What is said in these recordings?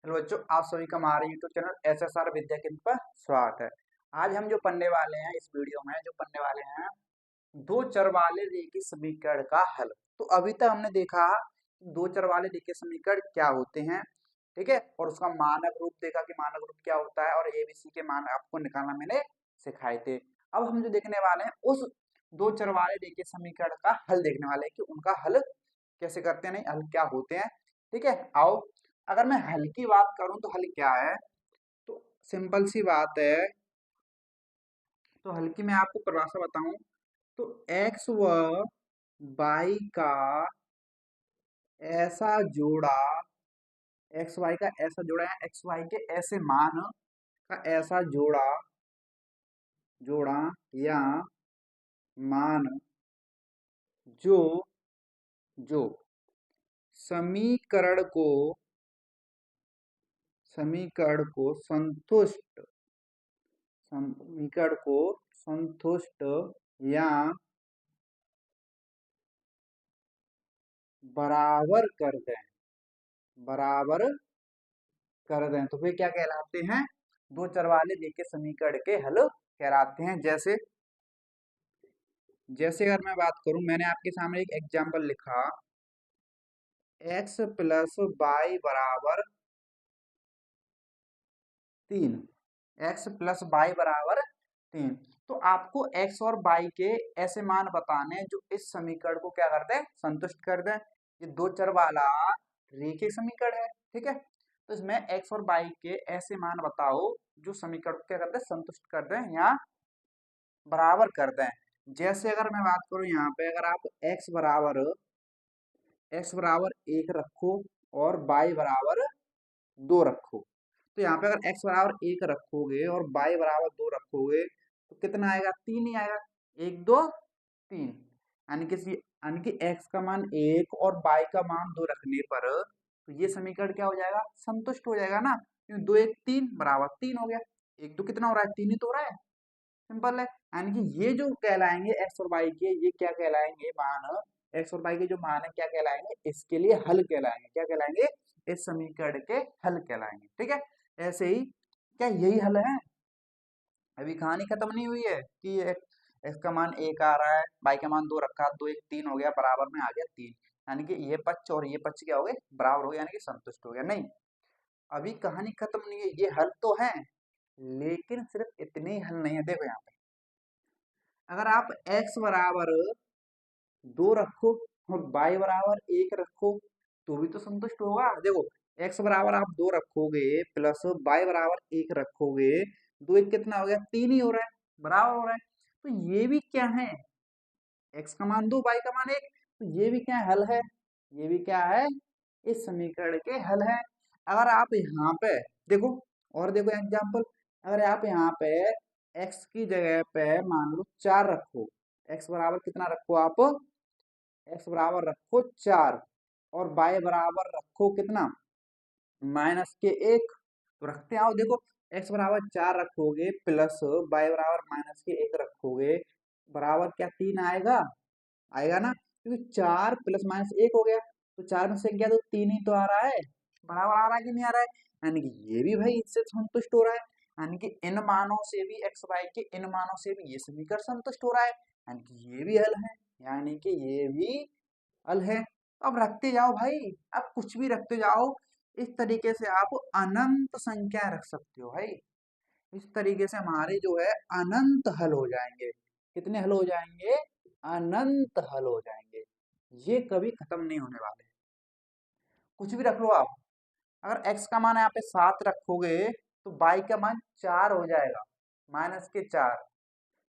Hello बच्चों, आप सभी का हमारे यूट्यूब चैनल एसएसआर विद्या केंद्र पर स्वागत है। आज हम जो पढ़ने वाले हैं इस वीडियो में जो पढ़ने वाले हैं दो चर वाले रेखीय समीकरण का हल। तो अभी तक हमने देखा दो चर वाले रेखीय समीकरण क्या होते हैं, ठीक है, और उसका मानक रूप देखा कि मानक रूप क्या होता है, और एबीसी के मान आपको निकालना मैंने सिखाए थे। अब हम जो देखने वाले हैं उस दो चर वाले रेखीय समीकरण का हल देखने वाले हैं कि उनका हल कैसे करते हैं, नहीं हल क्या होते हैं। ठीक है, आओ अगर मैं हल की बात करूं तो हल क्या है, तो सिंपल सी बात है। तो हल की मैं आपको परिभाषा बताऊं तो एक्स व वाई का ऐसा जोड़ा, एक्स वाई का ऐसा जोड़ा है, एक्स वाई के ऐसे मान का ऐसा जोड़ा जोड़ा या मान जो जो समीकरण को संतुष्ट समीकरण को संतुष्ट या बराबर कर दें, बराबर कर दें तो वे क्या कहलाते हैं, दो चर वाले रेखीय समीकरण के हल कहलाते हैं। जैसे जैसे अगर मैं बात करूं, मैंने आपके सामने एक एग्जांपल लिखा, x प्लस वाई बराबर 3, एक्स प्लस वाई बराबर 3। तो आपको x और y के ऐसे मान बताने हैं जो इस समीकरण को क्या कर दें, संतुष्ट कर दें। ये दो चर वाला रेखीय समीकरण है, ठीक है। तो इसमें x और y के ऐसे मान बताओ जो समीकरण को क्या कर दें, संतुष्ट कर दें या बराबर कर दें। जैसे अगर मैं बात करूं यहाँ पे, अगर आप x बराबर 1 रखो और y बराबर 2 रखो, तो यहाँ पे अगर x बराबर 1 रखोगे और y बराबर 2 रखोगे तो कितना आएगा, 3 ही आएगा। 1 2 3, यानी कि x का मान 1 और y का मान 2 रखने पर तो ये समीकरण क्या हो जाएगा, संतुष्ट हो जाएगा ना, क्योंकि 2 1 3 बराबर 3 हो गया। 1 2 कितना हो रहा है, 3 ही तो हो रहा है, सिंपल है। यानी कि ये जो कहलाएंगे एक्स और वाई के, ये क्या कहलाएंगे, मान एक्स और वाई के जो मान है क्या कहलाएंगे, इसके लिए हल कहलाएंगे। क्या कहलाएंगे, इस समीकरण के हल कहलाएंगे, ठीक है। ऐसे ही क्या यही हल है, अभी कहानी खत्म नहीं हुई है कि एक्स का मान 1 आ रहा है, वाई का मान 2 रखा, 2 1 3 हो गया, बराबर में आ गया 3, यानी कि ये पक्ष और ये पक्ष क्या हो गए, बराबर हो गया, यानी कि संतुष्ट हो गया। नहीं, अभी कहानी खत्म नहीं है, ये हल तो है, लेकिन सिर्फ इतने ही हल नहीं है। देखो यहाँ पे अगर आप x बराबर 2 रखो और y बराबर 1 रखो तो भी तो संतुष्ट होगा। देखो x बराबर आप 2 रखोगे प्लस y बराबर 1 रखोगे, 2 1 कितना हो गया, 3 ही हो रहा है, बराबर हो रहा है। तो ये भी क्या है, x का मान 2 y का मान 1, तो ये भी क्या हल है, ये भी क्या है, इस समीकरण के हल है। अगर आप यहाँ पे देखो, और देखो एग्जांपल, अगर आप यहाँ पे x की जगह पे मान लो 4 रखो, x बराबर कितना रखो आप, x बराबर रखो 4 और y बराबर रखो कितना, माइनस के 1, तो रखते आओ। देखो x बराबर 4 रखोगे प्लस y बराबर माइनस के 1 रखोगे, बराबर क्या 3 आएगा, आएगा ना, क्योंकि 4 प्लस माइनस 1 हो गया, तो 4 में से गया तो 3 ही तो आ रहा है, बराबर आ रहा है कि नहीं आ रहा है। यानी कि ये भी भाई इससे संतुष्ट हो रहा है, यानी कि इन मानों से भी, एक्स वाई के इन मानों से भी ये समीकरण संतुष्ट हो रहा है, यानी कि ये भी हल है, यानी कि ये भी हल है। अब रखते जाओ भाई, अब कुछ भी रखते जाओ, इस तरीके से आप अनंत संख्या रख सकते हो भाई। इस तरीके से हमारे जो है अनंत हल हो जाएंगे। कितने हल हो जाएंगे, अनंत हल हो जाएंगे, ये कभी खत्म नहीं होने वाले। कुछ भी रख लो आप, अगर x का मान यहाँ पे 7 रखोगे तो y का मान 4 हो जाएगा, माइनस के 4,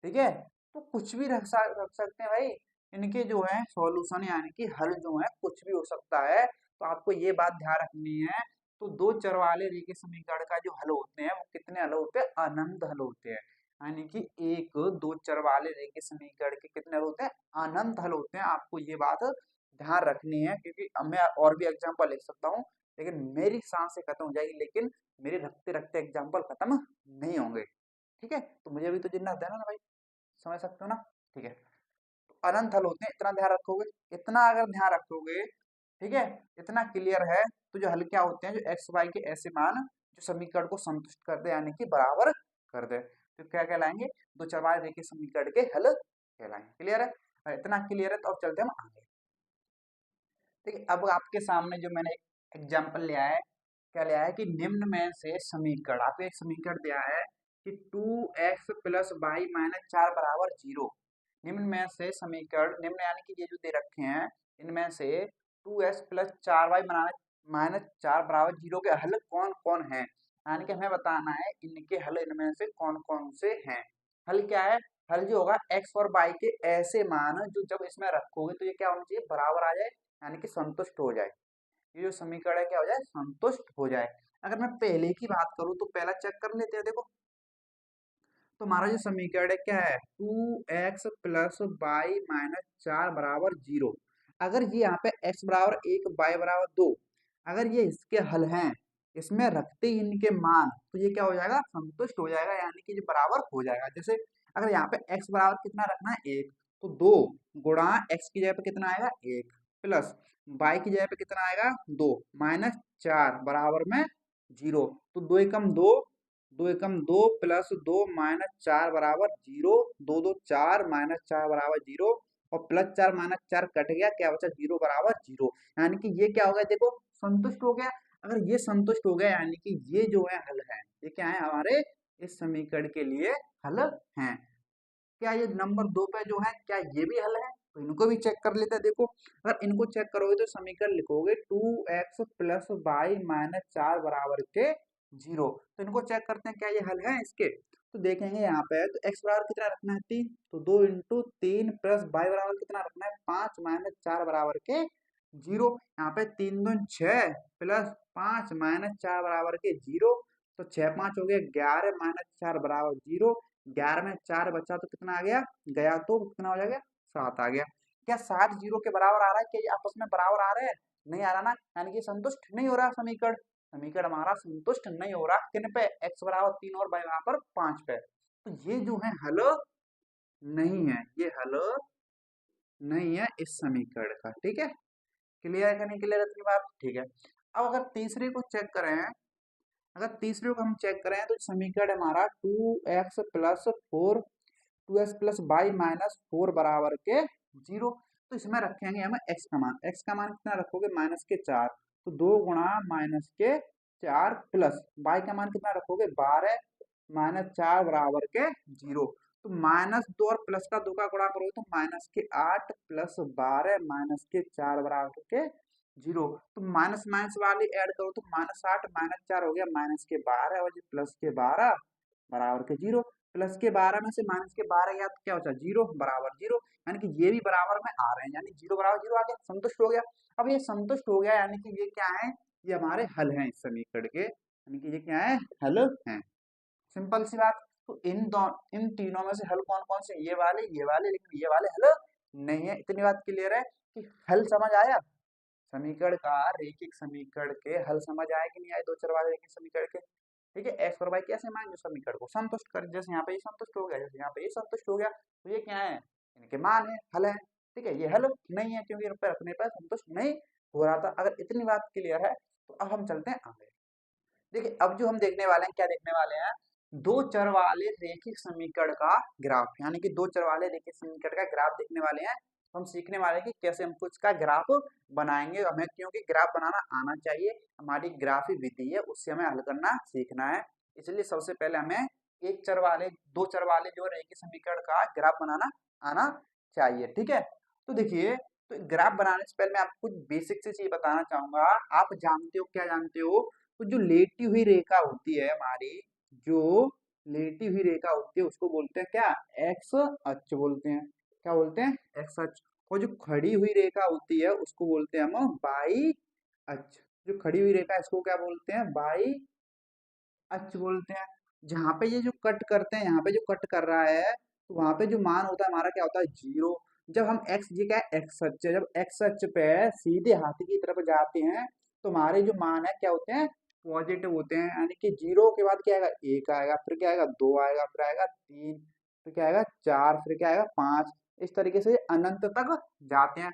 ठीक है। तो कुछ भी रख सकते हैं भाई, इनके जो है सॉल्यूशन यानी कि हल जो है कुछ भी हो सकता है। तो आपको ये बात ध्यान रखनी है। तो दो चर वाले रेखीय समीकरण का जो हल होते हैं वो कितने हल होते हैं, अनंत हल होते हैं। यानी कि एक दो चर वाले रेखीय समीकरण के कितने हल होते हैं, अनंत हल होते हैं। आपको ये बात ध्यान रखनी है, क्योंकि अब मैं और भी एग्जाम्पल लिख सकता हूँ, लेकिन मेरी सांसें खत्म हो जाएगी, लेकिन मेरे रखते रखते एग्जाम्पल खत्म नहीं होंगे, ठीक है। तो मुझे भी तो जितना देना ना भाई, समझ सकते हो ना, ठीक है। तो अनंत हल होते हैं, इतना ध्यान रखोगे, इतना अगर ध्यान रखोगे ठीक है, इतना क्लियर है। तो जो हल क्या होते हैं, जो एक्स वाई के ऐसे मान जो समीकरण को संतुष्ट कर दे यानी कि बराबर कर दे, तो क्या कहलाएंगे, दो चरवाहे रेखीय समीकरण के हल कहलाएंगे। क्लियर है, इतना क्लियर है तो अब चलते हैं हम आगे। ठीक है, अब आपके सामने जो मैंने एक एग्जाम्पल लिया है, क्या लिया है कि निम्न में से समीकरण, आपको एक समीकरण दिया है कि 2x प्लस वाई माइनस 4 बराबर 0। निम्न में से समीकरण, निम्न यानी कि ये जो दे रखे हैं, इनमें से 2x प्लस 4y माइनस 4 बराबर 0 के हल कौन कौन है, यानी कि हमें बताना है इनके हल इनमें से कौन कौन से हैं। हल क्या है, हल जो होगा x और y के ऐसे मान जो जब इसमें रखोगे तो ये क्या होना चाहिए, बराबर आ जाए, यानी कि संतुष्ट हो जाए। ये जो समीकरण है क्या हो जाए, संतुष्ट हो जाए। अगर मैं पहले की बात करूं तो पहला चेक कर लेते हैं। देखो, तो हमारा जो समीकरण है क्या है, 2x प्लस वाई माइनस 4 बराबर 0। अगर ये यहाँ पे x बराबर 1 y बराबर 2, अगर ये इसके हल हैं, इसमें रखते ही इनके मान, तो ये क्या हो जाएगा, संतुष्ट हो जाएगा, यानी कि ये बराबर हो जाएगा। जैसे अगर यहाँ पे x बराबर कितना रखना है, 1, तो 2 गुणा x की जगह पे कितना आएगा, 1 प्लस y की जगह पे कितना आएगा, 2 माइनस 4 बराबर में 0। तो 2 एकम 2, 2 एकम 2 प्लस 2 माइनस 4 बराबर 0, 2 2 4 माइनस 4 बराबर 0, और प्लस 4 माइनस 4 कट गया, क्या बचा, 0 बराबर 0। यानी कि ये क्या हो गया, देखो संतुष्ट हो गया। अगर ये संतुष्ट हो गया यानी कि ये जो है हल है, ये क्या है हमारे इस समीकरण के लिए हल हैं। क्या ये नंबर 2 पे जो है, क्या ये भी हल है, तो इनको भी चेक कर लेते हैं। देखो, अगर इनको चेक करोगे तो समीकरण लिखोगे 2x प्लस वाई माइनस 4 बराबर के 0। तो इनको चेक करते हैं क्या ये हल है इसके। तो देखेंगे यहाँ पे, तो x बराबर कितना रखना है, 3, तो 2 इंटू 3 प्लस वाई बराबर कितना रखना है, 5 माइनस 4 बराबर के 0। यहाँ पे 3 दूनी 6 प्लस 5 माइनस 4 बराबर के 0। तो 6 5 हो गया 11 माइनस 4 बराबर 0। 11 में 4 बचा तो कितना आ गया, गया तो कितना हो जाएगा, 7 आ गया। क्या 7 0 के बराबर आ रहा है, क्या ये आपस में बराबर आ रहे हैं, नहीं आ रहा ना, यानी कि संतुष्ट नहीं हो रहा समीकरण। समीकरण हमारा संतुष्ट नहीं हो रहा, किन पे, x बराबर 3 और y बराबर 5 पे। तो ये जो है हल नहीं है, ये हल नहीं है इस समीकरण का। ठीक है, क्लियर है कि नहीं क्लियर है इतनी बात, ठीक है। अब अगर तीसरे को चेक करें, अगर तीसरे को हम चेक करें तो समीकरण हमारा 2x plus 4, 2x plus Y minus 4 बराबर के 0। तो इसमें रखेंगे हम x का मान, x का मान कितना रखोगे, माइनस के 4, तो 2 गुणा माइनस के 4 प्लस y का मान कितना रखोगे, 12 माइनस 4 बराबर के 0। तो माइनस 2 और प्लस का 2 का गुणा करोगे तो माइनस के 8 प्लस 12 माइनस के 4 बराबर के 0। तो माइनस माइनस वाली ऐड करो तो माइनस 8 माइनस 4 हो गया माइनस के 12, और प्लस के 12 बराबर के 0। प्लस के 12 में से माइनस के 12 गया तो क्या होता है, 0 बराबर 0। यानी कि ये भी बराबर में आ रहे हैं, यानी 0 बराबर 0 आ गया, संतुष्ट हो गया। अब ये संतुष्ट हो गया यानी कि ये क्या है, ये हमारे हल हैं इस समीकरण के, यानी कि ये क्या है, हल हैं। सिंपल सी बात। तो इन तीनों में से हल कौन कौन से, ये वाले, लेकिन ये वाले हल नहीं है। इतनी बात क्लियर है कि हल समझ आया, समीकरण का, रैखिक समीकरण के हल समझ आए कि नहीं आए, दो चर वाले रैखिक समीकरण के। ठीक है, एक्स और वाई कैसे मान जो समीकरण को संतुष्ट कर, जैसे यहाँ पे ये संतुष्ट हो गया, जैसे यहाँ पे ये संतुष्ट हो गया, तो ये क्या है, इनके मान है, हल है। ठीक है, ये हल नहीं है क्योंकि इन पर रखने पर संतुष्ट नहीं हो रहा था। अगर इतनी बात क्लियर है तो अब हम चलते हैं आगे। देखिए, अब जो हम देखने वाले हैं, क्या देखने वाले हैं, दो चर वाले रैखिक समीकरण का ग्राफ, यानी कि दो चर वाले रैखिक समीकरण का ग्राफ देखने वाले हैं। तो हम सीखने वाले हैं कि कैसे हम कुछ का ग्राफ बनाएंगे। हमें क्योंकि ग्राफ बनाना आना चाहिए, हमारी ग्राफी विधि है, उससे हमें हल करना सीखना है। इसलिए सबसे पहले हमें एक चर वाले, दो चर वाले जो रैखिक समीकरण का ग्राफ बनाना आना चाहिए। ठीक है, तो देखिए, तो ग्राफ बनाने से पहले मैं आपको कुछ बेसिक सी चीज बताना चाहूंगा। आप जानते हो, क्या जानते हो, तो जो लेटी हुई रेखा होती है हमारी, जो लेटी हुई रेखा होती है उसको बोलते हैं क्या, एक्स अक्ष बोलते हैं। क्या बोलते हैं, एक्स अक्ष। और जो खड़ी हुई रेखा होती है उसको बोलते हैं हम वाई अक्ष। जो खड़ी हुई रेखा है इसको क्या बोलते हैं, वाई अक्ष बोलते हैं। जहां पे ये जो कट करते हैं, यहाँ पे जो कट कर रहा है, तो वहां पे जो मान होता है हमारा क्या होता है, 0। जब हम एक्स, ये क्या है, एक्स अक्ष है, जब एक्स अक्ष पे सीधे हाथी की तरफ जाते हैं तो हमारे जो मान है क्या होते हैं, पॉजिटिव होते हैं। यानी कि 0 के बाद क्या आएगा, 1 आएगा, फिर क्या आएगा, 2 आएगा, फिर आएगा 3, फिर क्या आएगा 4, फिर क्या आएगा 5। इस तरीके से अनंत तक जाते हैं।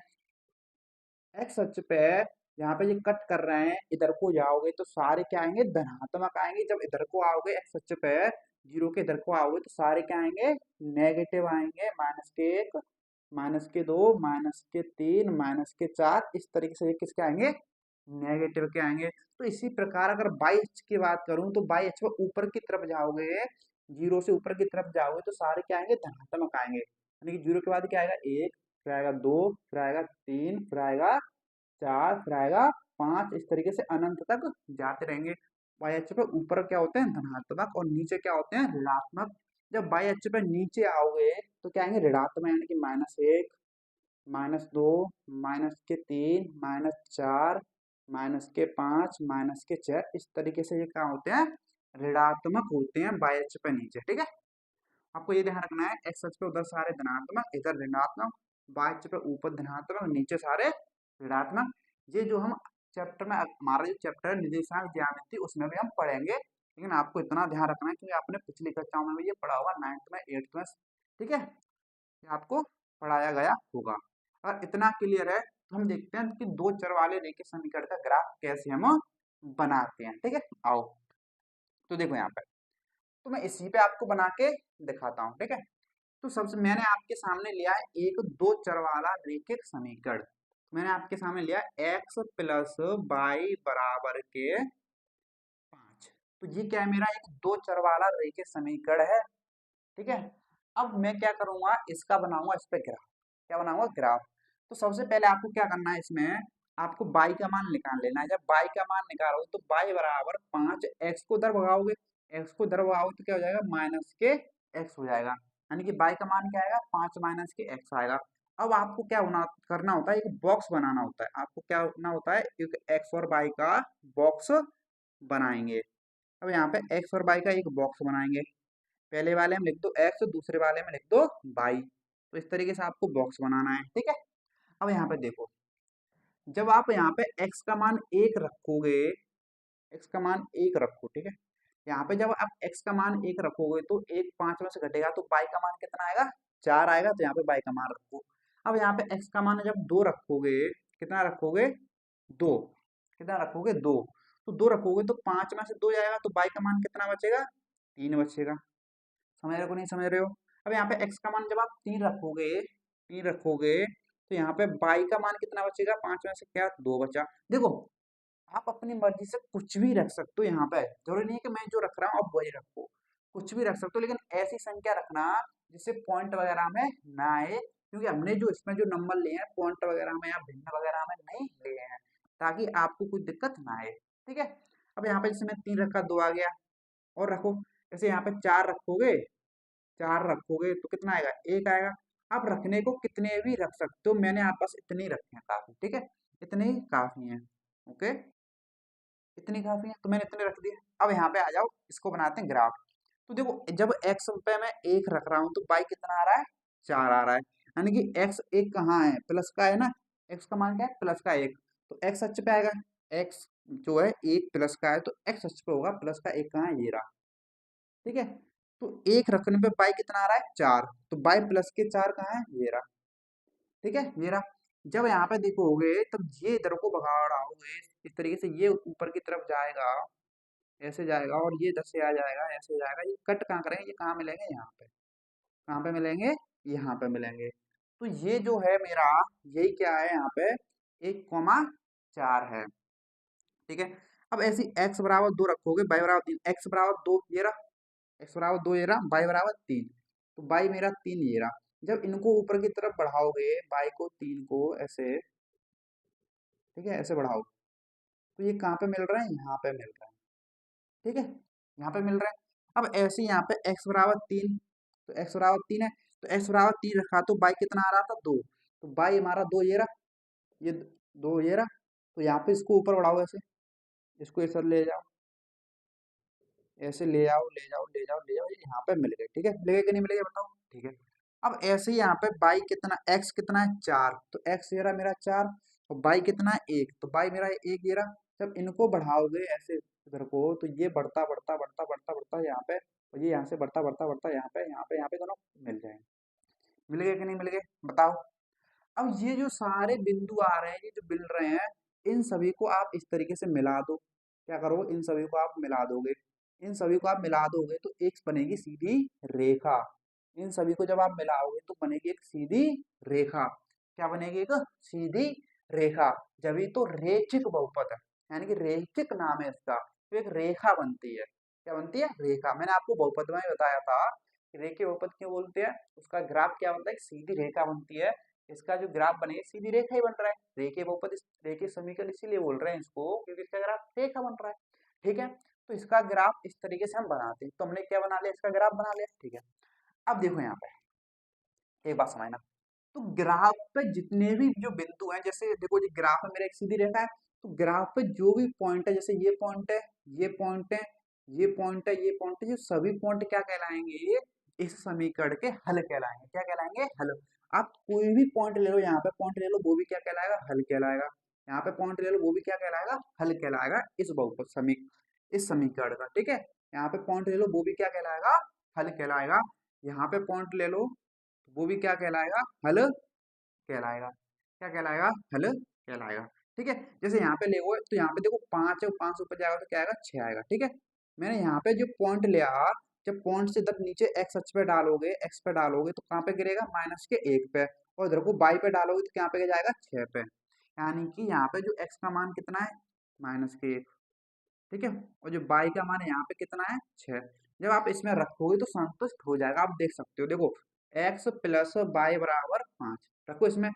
एक्स अक्ष पे यहाँ पे ये कट कर रहे हैं, इधर को जाओगे तो सारे क्या आएंगे, धनात्मक आएंगे। जब इधर को आओगे एक्स अक्ष पे, जीरो के इधर को आओगे तो सारे क्या आएंगे, नेगेटिव आएंगे। -1, -2, -3, -4, इस तरीके से ये किसके आएंगे, नेगेटिव के आएंगे। तो इसी प्रकार अगर बाई अक्ष की बात करूं तो बाई अक्ष पे ऊपर की तरफ जाओगे, जीरो से ऊपर की तरफ जाओगे तो सारे क्या आएंगे, धनात्मक आएंगे। यानी कि जीरो के बाद क्या आएगा, एक, फिर आएगा दो, फिर आएगा तीन, फिर आएगा चार, फिर आएगा पांच, इस तरीके से अनंत तक जाते रहेंगे। बाई अक्ष पे ऊपर क्या होते हैं, धनात्मक, और नीचे क्या होते हैं, ऋणात्मक। जब बाई अक्ष पे नीचे आओगे तो क्या आएंगे, ऋणात्मक, यानी कि -1, -2, -3, -4, -5, -6, इस तरीके से ये क्या होते हैं, ऋणात्मक होते हैं बाई अक्ष पे नीचे। ठीक है, आपको ये ध्यान रखना है, एक्स अक्ष पे उधर सारे धनात्मक, इधर ऋणात्मक, बाई अक्ष पे ऊपर धनात्मक, नीचे सारे ऋणात्मक। ये जो हम चैप्टर में, हमारा जो चैप्टर है निर्देशांक ज्यामिति, उसमें भी हम पढ़ेंगे, लेकिन आपको इतना ध्यान रखना है क्योंकि आपने पिछली कक्षाओं में भी ये पढ़ा होगा, 9th में, 8th में। ठीक है, ये आपको पढ़ाया गया होगा। अगर इतना क्लियर है तो हम देखते हैं कि दो चर वाले रेखीय समीकरण का ग्राफ कैसे हम बनाते हैं। ठीक है, आओ तो देखो यहाँ पे, तो मैं इसी पे आपको बना के दिखाता हूँ। ठीक है, तो सबसे मैंने आपके सामने लिया है एक दो चर वाला रेखिक समीकरण। मैंने आपके सामने लिया x प्लस वाई बराबर के 5। तो ये क्या है, मेरा एक दो चर वाला रेखिक समीकरण है। ठीक है, अब मैं क्या करूंगा, इसका बनाऊंगा इस पे ग्राफ। क्या बनाऊंगा, ग्राफ। तो सबसे पहले आपको क्या करना है, इसमें आपको बाई का मान निकाल लेना है। जब बाई का मान निकालोगे तो बाई बराबर 5, एक्स को उधर भगाओगे, एक्स को उधर भगाओगे तो क्या हो जाएगा, माइनस के एक्स हो जाएगा। यानी कि बाई का मान क्या आएगा, 5 माइनस के एक्स आएगा। अब आपको क्या होना करना होता है, एक बॉक्स बनाना होता है। आपको क्या करना होता है, एक एक्स और बाई का बॉक्स बनाएंगे। अब यहाँ पे एक्स और बाई का एक बॉक्स बनाएंगे। पहले वाले में लिख दो एक्स, दूसरे वाले में लिख दो बाई। तो इस तरीके से आपको बॉक्स बनाना है। ठीक है, अब यहाँ पे देखो, जब आप यहाँ पे x का मान एक रखोगे, x का मान एक रखो। ठीक है, यहाँ पे जब आप x का मान एक रखोगे तो एक 5 में से घटेगा तो बाई का मान कितना आएगा, 4 आएगा। तो यहाँ पे बाई का मान रखो। अब यहाँ पे x का मान जब 2 रखोगे, कितना रखोगे, 2, कितना रखोगे, 2। तो 2 रखोगे तो 5 में से 2 जाएगा तो बाई का मान कितना बचेगा, 3 बचेगा। समझ रहे हो, नहीं समझ रहे हो। अब यहाँ पे x का मान जब आप 3 रखोगे तो यहाँ पे बाई का मान कितना बचेगा, 5 में से क्या, 2 बचा। देखो, आप अपनी मर्जी से कुछ भी रख सकते हो। यहाँ पे जरूरी नहीं है कि मैं जो रख रहा हूँ आप वही रखो, कुछ भी रख सकते हो, लेकिन ऐसी संख्या रखना जिससे पॉइंट वगैरह में ना आए, क्योंकि हमने जो इसमें जो नंबर लिए हैं पॉइंट वगैरह में या भिन्न वगैरह में नहीं लिए हैं, ताकि आपको कोई दिक्कत ना आए। ठीक है, अब यहाँ पे जैसे मैं 3 रखा, 2 आ गया, और रखो। जैसे यहाँ पे 4 रखोगे तो कितना आएगा, 1 आएगा। आप रखने को कितने भी रख सकते हो, मैंने आप बस इतने ही रखे हैं, काफी। ठीक है, इतने ही काफी हैं। ओके, इतनी काफी है तो मैंने इतने रख दिए। अब यहाँ पे आ जाओ, इसको बनाते हैं ग्राफ। तो देखो, जब x पे मैं 1 रख रहा हूँ तो बाई कितना आ रहा है, 4 आ रहा है। यानी कि x एक कहाँ है, प्लस का है ना, x का मान क्या है, प्लस का 1। तो x अक्ष पे आएगा, x जो है 1 प्लस का है तो x अक्ष पे होगा, प्लस का 1 कहाँ है, ये रहा। ठीक है, तो 1 रखने पे बाई कितना आ रहा है, 4। तो बाई प्लस के 4 कहाँ है, ये रहा। ठीक है, ये रहा। जब यहाँ पे देखोगे तब ये इधर को भगा रहा होगे, इस तरीके से ये ऊपर की तरफ जाएगा, ऐसे जाएगा, और ये इधर से आ जाएगा, ऐसे जाएगा। ये कट कहाँ करेंगे, ये कहाँ मिलेंगे, यहाँ पे। कहाँ पे मिलेंगे, यहाँ पे मिलेंगे। तो ये जो है मेरा, यही क्या है यहाँ पे, 1,4 है। ठीक है, अब ऐसी x बराबर 2 रखोगे, y बराबर 3, x बराबर 2 ये रहा, x बराबर 2 ये रहा, y बराबर 3। तो y मेरा 3 ये रहा। जब इनको ऊपर की तरफ बढ़ाओगे, y को 3 को ऐसे, ठीक है, ऐसे बढ़ाओ, तो ये कहाँ पे मिल रहा है, यहाँ पे मिल रहा है। ठीक है, यहाँ पे मिल रहा है। अब ऐसे यहाँ पे x बराबर 3, तो x बराबर 3 है, तो x बराबर 3 रखा तो बाई कितना आ रहा था, 2। तो बाई हमारा 2 ये रहा, ये 2 ये रहा। तो यहाँ पे इसको ऊपर बढ़ाओ, ऐसे इसको इस ले जाओ, ऐसे ले जाओ, ले जाओ, ले जाओ, ले जाओ, ये यहाँ पे मिल गए। ठीक है, मिलेगा कि नहीं मिलेगा, बताओ। ठीक है, अब ऐसे ही यहाँ पे बाई कितना, x कितना है, 4। तो x ये रहा मेरा 4, और बाई कितना है, 1। तो बाई मेरा 1 ये रहा। जब इनको बढ़ाओगे ऐसे इधर को, तो ये बढ़ता बढ़ता बढ़ता बढ़ता बढ़ता यहाँ पे, और ये यहाँ से बढ़ता बढ़ता बढ़ता यहाँ पे, यहाँ पे, यहाँ पे दोनों मिल जाएंगे। मिल गए कि नहीं मिल गए, बताओ। अब ये जो सारे बिंदु आ रहे हैं, ये जो मिल रहे हैं, इन सभी को आप इस तरीके से मिला दो। क्या करो, इन सभी को आप मिला दोगे। इन सभी को आप मिला दोगे तो एक बनेगी सीधी रेखा। इन सभी को जब आप मिलाओगे तो बनेगी एक सीधी रेखा। क्या बनेगी, एक सीधी रेखा। जब ये तो रेखिक बहुपद है, यानी कि रेखिक नाम है इसका, तो एक रेखा बनती है। क्या बनती है, रेखा। मैंने आपको बहुपद में ही बताया था कि रेखीय बहुपद क्यों बोलते हैं, उसका ग्राफ क्या बनता है, एक सीधी रेखा बनती है। इसका जो ग्राफ बनेगा सीधी रेखा ही बन रहा है। रेखीय बहुपद रेखीय समीकरण इसीलिए बोल रहे हैं इसको, क्योंकि इसका ग्राफ रेखा बन रहा है। ठीक है, तो इसका ग्राफ इस तरीके से हम बनाते हैं। तो हमने क्या बना लिया, इसका ग्राफ बना लिया। ठीक है, अब देखो यहाँ पे एक बात समझना। तो ग्राफ पे जितने भी जो बिंदु हैं, जैसे देखो जी ग्राफ में मेरा एक सीधी रेखा है, तो ग्राफ पे जो भी पॉइंट है, जैसे ये पॉइंट है, ये पॉइंट है, ये पॉइंट है, ये पॉइंट है, ये सभी पॉइंट क्या कहलाएंगे, इस समीकरण के हल कहलाएंगे। क्या कहलाएंगे, हल। आप कोई भी पॉइंट ले लो, यहाँ पे पॉइंट ले लो, वो भी क्या कहलाएगा, हल कहलाएगा। यहाँ पे पॉइंट ले लो, वो भी क्या कहलाएगा, हल कहलाएगा, इस बहुपद इस समीकरण का। ठीक है, यहाँ पे पॉइंट ले लो, वो भी क्या कहलाएगा, हल कहलाएगा। यहाँ पे पॉइंट ले लो, वो भी क्या कहलाएगा, हल कहलाएगा। क्या कहलाएगा, हल कहलाएगा। ठीक है, जैसे यहाँ पे ले तो यहाँ पे देखो 5 है, 5 ऊपर जाएगा तो क्या आएगा, 6 आएगा। ठीक है, मैंने यहाँ पे जो पॉइंट लिया, जब पॉइंट से इधर नीचे एक्स अक्ष पे डालोगे, एक्स पे डालोगे तो कहाँ पे गिरेगा, -1 पे। और इधर को बाई पे डालोगे तो कहाँ पे जाएगा, 6 पे। यानी कि यहाँ पे जो एक्स का मान कितना है, -1। ठीक है, और जो बाई का मान है यहाँ पे कितना है, 6। जब आप इसमें रखोगे तो संतुष्ट हो जाएगा। आप देख सकते हो, देखो एक्स प्लस बाई बराबर 5 रखो। इसमें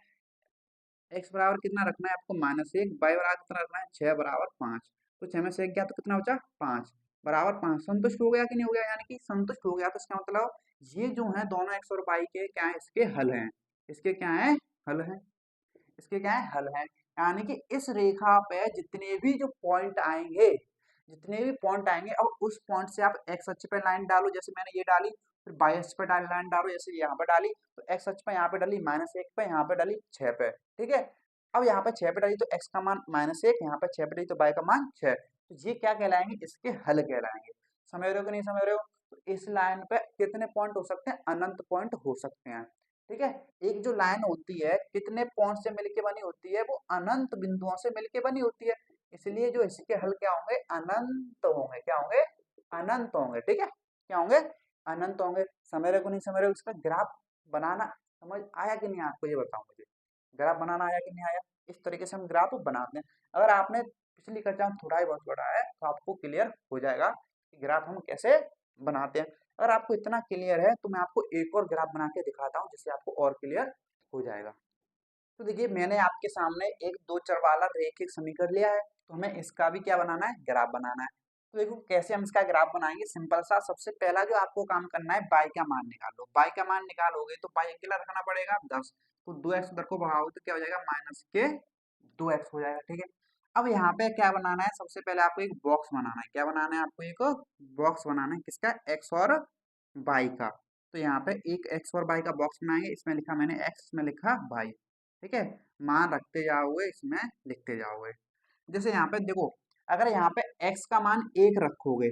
एक्स बराबर कितना रखना है आपको, -1। बाई बराबर कितना रखना है, 6 बराबर 5। तो 6 में से 1 गया तो कितना बचा, 5 बराबर 5। संतुष्ट हो गया कि नहीं हो गया, यानी कि संतुष्ट हो गया। तो इसका मतलब ये जो है दोनों एक्स और बाई के क्या है, इसके हल हैं। इसके क्या है, हल हैं। इसके क्या है, हल है। यानी कि इस रेखा पे जितने भी जो पॉइंट आएंगे, जितने भी पॉइंट आएंगे, और उस पॉइंट से आप एक्स अक्ष पे लाइन डालो, जैसे मैंने ये डाली, फिर बाई अक्ष पे लाइन डालो, जैसे यहाँ पे डाली, तो एक्स अक्ष पे यहाँ पे डाली -1 पे, यहाँ पे डाली 6 पे। ठीक है, अब यहाँ पे 6 पे डाली तो एक्स का मान -1, यहाँ पे 6 पे डाली तो बाई का मान 6। तो ये क्या कहलाएंगे, इसके हल कहलाएंगे। समझ रहे हो कि नहीं समझ रहे हो। तो इस लाइन पे कितने पॉइंट हो सकते हैं, अनंत पॉइंट हो सकते हैं। ठीक है, एक जो लाइन होती है कितने पॉइंट से मिलके बनी होती है, वो अनंत बिंदुओं से मिलके बनी होती है। इसलिए जो इसके हल क्या होंगे, अनंत होंगे। क्या होंगे, अनंत होंगे। ठीक है, क्या होंगे, अनंत होंगे। समझ रहे को नहीं समझ रहे हो, इसका ग्राफ बनाना समझ आया कि नहीं आपको, ये बताओ मुझे। ग्राफ बनाना आया कि नहीं आया, इस तरीके से हम ग्राफ बनाते हैं। अगर आपने पिछली कक्षा में थोड़ा ही बहुत पढ़ा है तो आपको क्लियर हो जाएगा कि ग्राफ हम कैसे बनाते हैं। अगर आपको इतना क्लियर है तो मैं आपको एक और ग्राफ बना के दिखाता हूँ, जिससे आपको और क्लियर हो जाएगा। तो देखिए मैंने आपके सामने एक दो चर वाला रेखिक समीकरण लिया है, तो हमें इसका भी क्या बनाना है, ग्राफ बनाना है। तो देखो कैसे हम इसका ग्राफ बनाएंगे, सिंपल सा। सबसे पहला जो आपको काम करना है, बाई का मान निकालो। बाई का मान निकालोगे तो बाई अकेला रखना पड़ेगा 10, तो 2x उधर को बढ़ाओगे तो क्या हो जाएगा, -2x हो जाएगा। ठीक है, अब यहाँ पे क्या बनाना है, सबसे पहले आपको एक बॉक्स बनाना है। क्या बनाना है आपको, एक बॉक्स बनाना है, किसका, एक्स और बाई का। तो यहाँ पे एक एक्स और बाई का बॉक्स बनाएंगे। इसमें लिखा मैंने एक्स, इसमें लिखा बाई। ठीक है, मान रखते जाओगे, इसमेगे इसमें लिखते जाओगे। जैसे यहाँ पे देखो, अगर यहाँ पे x का मान 1 रखोगे,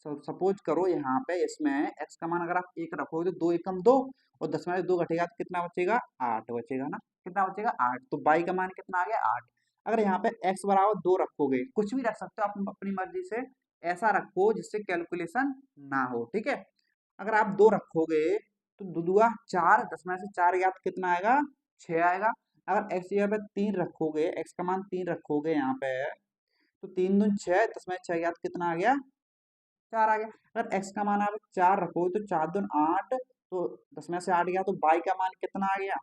सपोज करो यहाँ पे इसमें x का मान अगर आप 1 रखोगे तो 2 एकम 2, और 10 में से 2 घटेगा तो कितना बचेगा, 8 बचेगा ना। कितना बचेगा, 8। तो बाई का मान कितना आ गया, 8। अगर यहाँ पे x बराबर 2 रखोगे, कुछ भी रख सकते हो आप अपनी मर्जी से, ऐसा रखो जिससे कैलकुलेशन ना हो। ठीक है, अगर आप 2 रखोगे तो दो दुआ 4, 10 में से 4 गया तो कितना आएगा, 6 आएगा। अगर x यहाँ पे 3 रखोगे, x का मान 3 रखोगे यहाँ पे, तो 3 दूनी 6, 10 में 6 गया तो कितना आ गया, 4 आ गया। अगर x का मान आप 4 रखोगे तो 4 दूनी 8, तो 10 में से 8 गया तो y का मान कितना आ गया,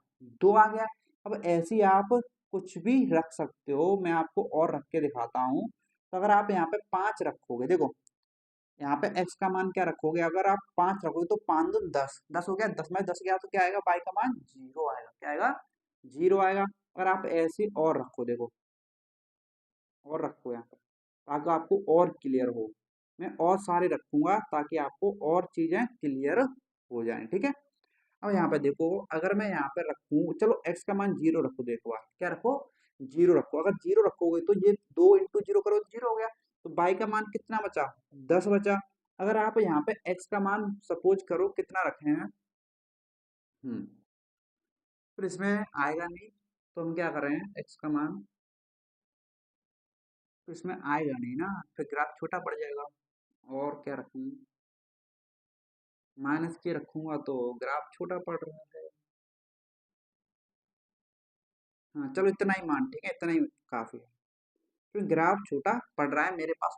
2 आ गया। अब ऐसे ही आप कुछ भी रख सकते हो, मैं आपको और रख के दिखाता हूँ। तो अगर आप यहाँ पे 5 रखोगे, देखो यहाँ पे x का मान क्या रखोगे, अगर आप 5 रखोगे तो 5 दूनी 10, 10 हो गया, 10 में 10 गया तो क्या आएगा, y का मान 0 आएगा। क्या आएगा, 0 आएगा। अगर आप ऐसे और रखो, देखो और रखो यहाँ पे, ताकि आपको और क्लियर हो। मैं और सारे रखूंगा ताकि आपको और चीजें क्लियर हो जाएं। ठीक है, अब यहाँ पे देखो, अगर मैं यहाँ पे रखूं, चलो x का मान 0 रखो। देखो आप क्या रखो, 0 रखो। अगर 0 रखोगे तो ये 2 इंटू 0 करो तो 0 हो गया। तो बाई का मान कितना बचा, 10 बचा। अगर आप यहाँ पे x का मान सपोज करो कितना रखे हैं, फिर इसमें आएगा नहीं, तो हम क्या कर रहे हैं, एक्स का मान तो इसमें आएगा नहीं ना, फिर ग्राफ छोटा पड़ जाएगा। और क्या रखूँ, माइनस के रखूंगा तो ग्राफ छोटा पड़ रहा है। हाँ चलो इतना ही मान, ठीक है, इतना ही काफी है, क्योंकि ग्राफ छोटा पड़ रहा है मेरे पास,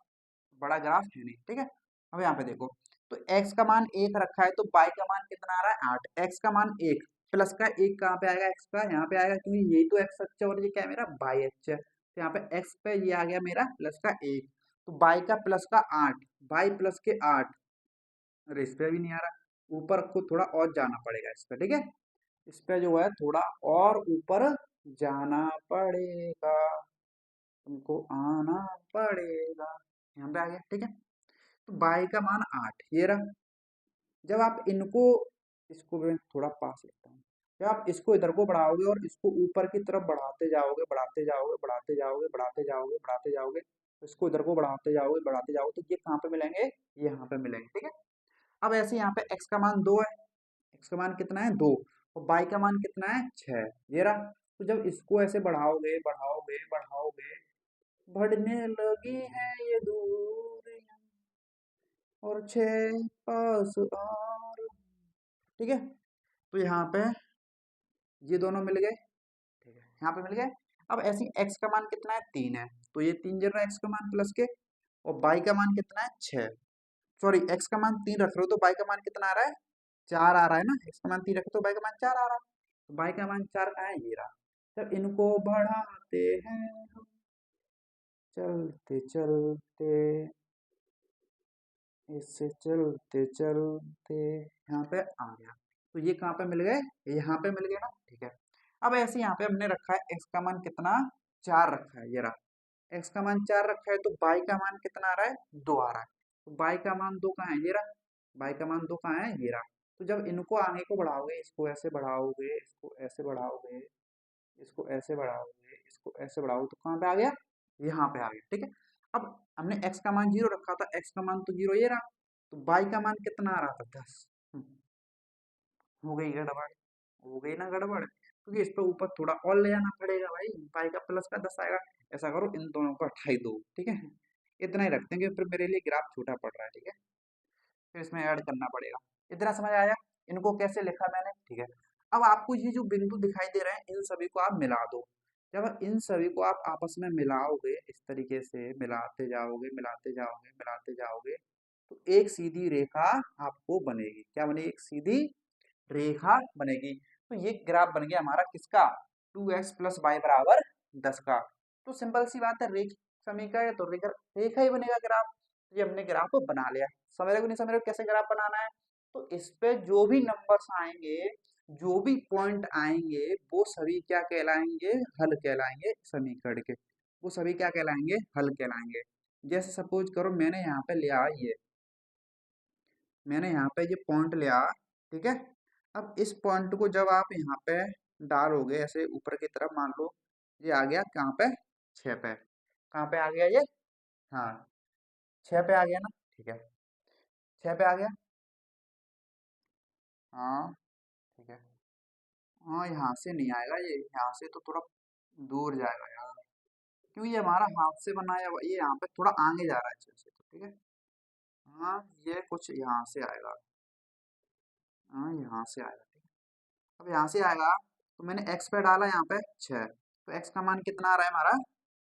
बड़ा ग्राफ है नहीं, ठीक है। अब यहाँ पे देखो, तो x का मान 1 रखा है तो y का मान कितना आ रहा है 8, x का मान 1 प्लस का 1 कहाँ पे आएगा, x का यहाँ पे आएगा, क्योंकि यही तो x अक्ष है और ये क्या है मेरा y अक्ष है, तो यहाँ पे x पे ये आ गया मेरा प्लस का 1, तो y का प्लस का 8, y प्लस के 8, अरे इस पे भी नहीं आ रहा, ऊपर को थोड़ा और जाना पड़ेगा इस पे, ठीक है, इस पे जो है थोड़ा और ऊपर जाना पड़ेगा, तुमको आना पड़ेगा, यहाँ पे आ गया, ठीक है। तो बाई का मान 8 ये रहा। जब आप इनको, इसको मैं थोड़ा पास लेता हूँ, जब आप इसको इधर को बढ़ाओगे और इसको ऊपर की तरफ बढ़ाते जाओगे बढ़ाते जाओगे बढ़ाते जाओगे बढ़ाते जाओगे बढ़ाते जाओगे, तो इसको इधर को बढ़ाते जाओगे तो ये कहाँ पे मिलेंगे, ये यहाँ पे मिलेंगे, ठीक है। अब ऐसे यहाँ पे x का मान 2 है, x का मान कितना है 2, और y का मान कितना है 6, ये रहा। तो जब इसको ऐसे बढ़ाओगे बढ़ाओगे बढ़ाओगे, बढ़ने लगी है ये दूरियां और 6 पास और, ठीक है। तो यहाँ पे ये दोनों मिल गए, ठीक है, यहाँ पे मिल गए। अब ऐसे x का मान कितना है 3 है, तो ये 3 जन रहा है x का मान प्लस के, और y का मान कितना है 6, सॉरी x का मान 3 रख रहे हो तो y का मान कितना आ रहा है 4 आ रहा है ना, x का मान 3 रखे तो y का मान 4 आ रहा है, तो y का मान 4 कहाँ है, ये रहा। जब इनको बढ़ाते हैं हम चलते चलते, इससे चलते चलते यहाँ पे आ गया, तो ये कहाँ पे मिल गए, यहाँ पे मिल गए ना, ठीक है। अब ऐसे यहाँ पे हमने रखा है x का मान कितना 4 रखा है, ये रहा, x का मान 4 रखा है, तो y का मान कितना आ रहा है 2 आ रहा है, तो y का मान 2 कहाँ है, ये रहा, y का मान 2 कहाँ है, ये रहा। तो जब इनको आगे को बढ़ाओगे, इसको ऐसे बढ़ाओगे, इसको ऐसे बढ़ाओगे, इसको ऐसे बढ़ाओगे, इसको ऐसे बढ़ाओगे, तो कहाँ पे आ गया, यहाँ पे आ गया, ठीक है। अब हमने x का मान 0 रखा था, x का मान तो 0 ये रहा, तो y का मान कितना आ रहा था 10, हो गई गड़बड़, हो गई ना गड़बड़, क्योंकि इस पे ऊपर थोड़ा और ले जाना पड़ेगा भाई, y का प्लस का 10 आएगा, ऐसा करो इन दोनों को हटाई दो, ठीक है, इतना ही रखते हैं कि फिर मेरे लिए ग्राफ छोटा पड़ रहा है, ठीक है, फिर इसमें ऐड करना पड़ेगा। इतना समझ आया, इनको कैसे लिखा मैंने, ठीक है। अब आपको ये जो बिंदु दिखाई दे रहे हैं इन सभी को आप मिला दो, जब इन सभी को आप आपस में मिलाओगे, इस तरीके से मिलाते जाओगे मिलाते जाओगे मिलाते जाओगे, तो एक सीधी रेखा आपको बनेगी, क्या बनेगी, एक सीधी रेखा बनेगी। तो ये ग्राफ बन गया हमारा किसका, 2x प्लस वाई बराबर 10 का। तो सिंपल सी बात है, रेख समीकरण है तो रेखा रेखा ही बनेगा ग्राफ, ये हमने ग्राफ बना लिया। समझ रहे हो नहीं समझ रहे हो कैसे ग्राफ बनाना है, तो इस पे जो भी नंबर्स आएंगे, जो भी पॉइंट आएंगे, वो सभी क्या कहलाएंगे, हल कहलाएंगे समीकरण के, वो सभी क्या कहलाएंगे, हल कहलाएंगे। जैसे सपोज करो मैंने यहाँ पे लिया ये, मैंने यहाँ पे ये पॉइंट लिया, ठीक है। अब इस पॉइंट को जब आप यहाँ पे डालोगे ऐसे ऊपर की तरफ, मान लो ये आ गया कहाँ पे 6 पे, कहाँ पे आ गया ये, हाँ 6 पे आ गया ना, ठीक है, 6 पे आ गया, हाँ ठीक है। हाँ यहाँ से नहीं आएगा ये, यहाँ से तो थोड़ा दूर जाएगा यार, क्योंकि ये हमारा हाथ से बनाया हुआ, ये यहाँ पे थोड़ा आगे जा रहा है अच्छे से, तो ठीक है। हाँ ये कुछ यहाँ से आएगा, हाँ यहाँ से आएगा, ठीक है। अब यहाँ से आएगा, तो मैंने x पे डाला यहाँ पे 6, तो x का मान कितना आ रहा है हमारा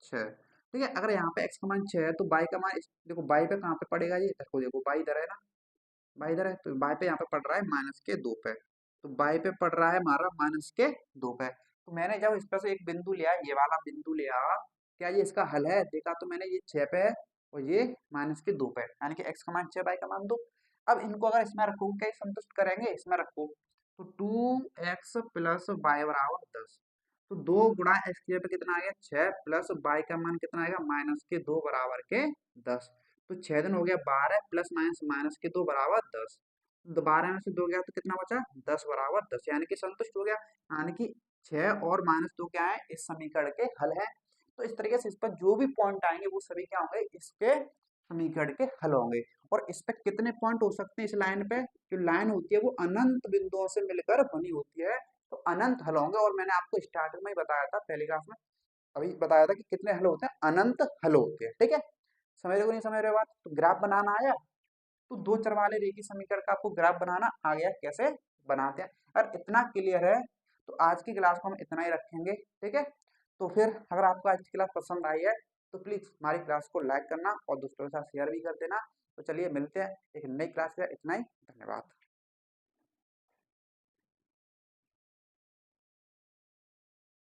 6, ठीक है। अगर यहाँ पे x का मान 6 है तो y का मान देखो y पे कहाँ पे पड़ेगा, ये देखो देखो y इधर है ना, y इधर है, तो y पे यहाँ पे पड़ रहा है -2 पे, तो y पे पड़ रहा है हमारा -2 पे। तो मैंने जब इस पर से एक बिंदु लिया, ये वाला बिंदु लिया, क्या ये इसका हल है, देखा तो मैंने ये 6 पे है और ये -2 पे, यानी कि x का मान 6 y का मान 2। अब इनको अगर इसमें रखो क्या ये संतुष्ट करेंगे, इसमें रखो, तो 2x प्लस वाई बराबर 10, तो 2 गुणा एक्स की जगह पे कितना आ गया 6 प्लस वाई का मान कितना आएगा -2 बराबर के 10, तो 6 दिन हो गया 12 प्लस माइनस -2 बराबर 10, तो 12 में से 2 गया तो कितना बचा 10 बराबर 10, यानी कि संतुष्ट हो गया, यानी कि 6 और -2 क्या है, इस समीकरण के हल है। तो इस तरीके से इस पर जो भी पॉइंट आएंगे वो सभी क्या होंगे, इसके समीकरण के हल होंगे। और इस पे कितने पॉइंट हो सकते हैं, इस लाइन पे जो लाइन होती है वो अनंत बिंदुओं से मिलकर बनी होती है, तो अनंत हल होंगे। और मैंने आपको स्टार्टिंग में ही बताया था, पहली क्लास में अभी बताया था कि कितने हल होते हैं, अनंत हल होते हैं। ठीक है, समझ रहे हो नहीं समझ रहे हो बात? तो ग्राफ बनाना आया, तो दो चर वाले रेखीय समीकरण का आपको ग्राफ बनाना आ गया, कैसे बनाते हैं। और इतना क्लियर है तो आज की क्लास को हम इतना ही रखेंगे। ठीक है, तो फिर अगर आपको आज की क्लास पसंद आई है तो प्लीज हमारी क्लास को लाइक करना और दोस्तों के साथ शेयर भी कर देना। तो चलिए मिलते हैं एक नई क्लास के, इतना ही, धन्यवाद।